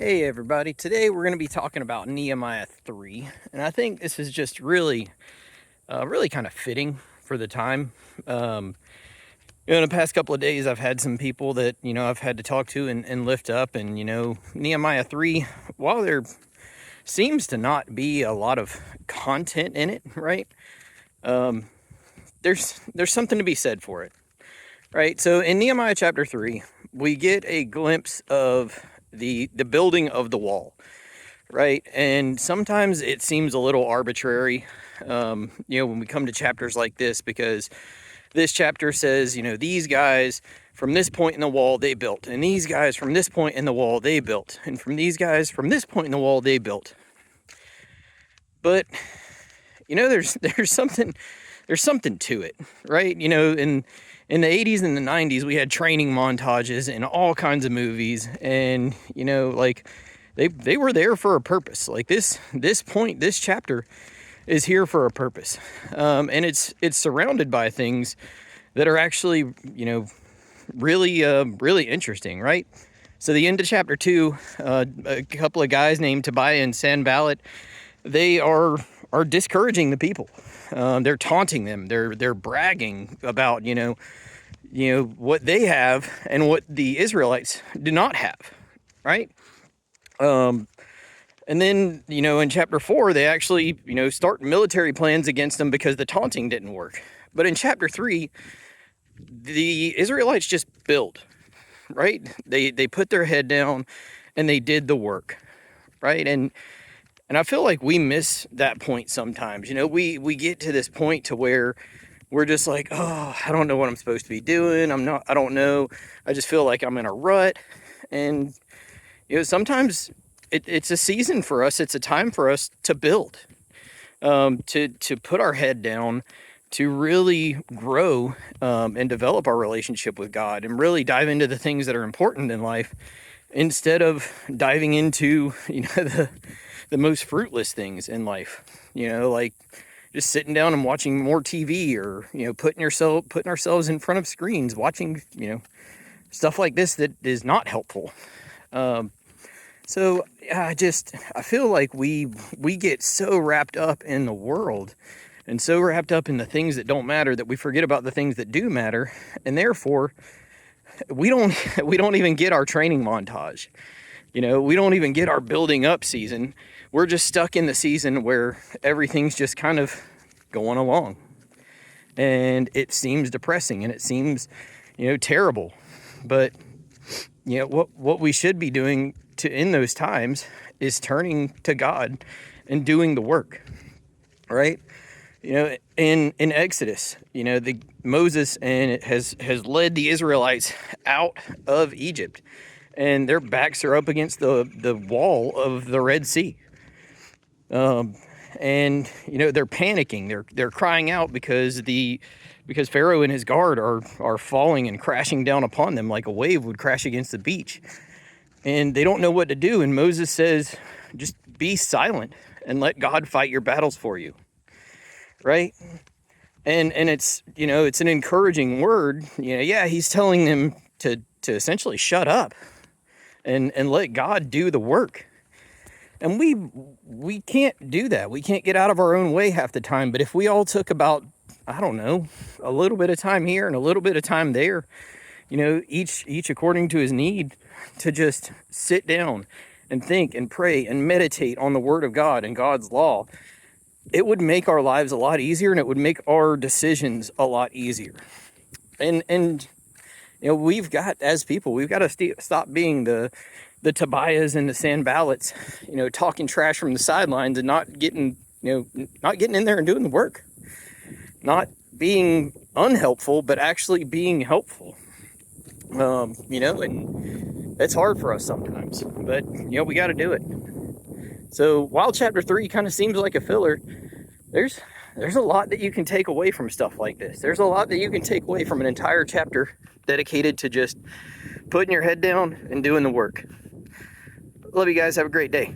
Hey everybody, today we're going to be talking about Nehemiah 3, and I think this is just really kind of fitting for the time. In the past couple of days I've had some people that, I've had to talk to and lift up, and, Nehemiah 3, while there seems to not be a lot of content in it, right, there's something to be said for it, right? So in Nehemiah chapter 3, we get a glimpse of the building of the wall, right? And sometimes it seems a little arbitrary, when we come to chapters like this, because this chapter says, these guys from this point in the wall they built, and these guys from this point in the wall they built, and from these guys from this point in the wall they built. But there's something to it, right? In the 80s and the 90s, we had training montages in all kinds of movies, and they were there for a purpose. Like this chapter is here for a purpose, and it's surrounded by things that are actually really interesting, right? So the end of chapter 2, a couple of guys named Tobiah and Sanballat, they are discouraging the people. They're taunting them. They're bragging about what they have and what the Israelites do not have, right? And then in chapter 4 they actually start military plans against them because the taunting didn't work. But in chapter 3, the Israelites just build, right? They put their head down and they did the work, right? And I feel like we miss that point sometimes. We get to this point to where we're just like, oh, I don't know what I'm supposed to be doing. I don't know. I just feel like I'm in a rut. And, sometimes it's a season for us. It's a time for us to build, to put our head down, to really grow and develop our relationship with God, and really dive into the things that are important in life, instead of diving into, the most fruitless things in life, like just sitting down and watching more TV, or, putting ourselves in front of screens, watching, stuff like this that is not helpful. So I feel like we get so wrapped up in the world and so wrapped up in the things that don't matter that we forget about the things that do matter. And therefore we don't even get our training montage. We don't even get our building up season. We're just stuck in the season where everything's just kind of going along. And it seems depressing, and it seems, terrible. But, what we should be doing in those times is turning to God and doing the work, right? In Exodus, Moses and it has led the Israelites out of Egypt, and their backs are up against the wall of the Red Sea. And they're panicking. They're crying out because Pharaoh and his guard are falling and crashing down upon them like a wave would crash against the beach. And they don't know what to do. And Moses says, just be silent and let God fight your battles for you. Right? And it's, it's an encouraging word. He's telling them to essentially shut up and let God do the work. And we can't do that. We can't get out of our own way half the time. But if we all took about, I don't know, a little bit of time here and a little bit of time there, each according to his need, to just sit down and think and pray and meditate on the Word of God and God's law, it would make our lives a lot easier, and it would make our decisions a lot easier. And we've got to stop being the Tobiahs and the Sanballats, talking trash from the sidelines and not getting in there and doing the work, not being unhelpful, but actually being helpful. And it's hard for us sometimes, but we got to do it. So while chapter 3 kind of seems like a filler, there's a lot that you can take away from stuff like this. There's a lot that you can take away from an entire chapter dedicated to just putting your head down and doing the work. Love you guys. Have a great day.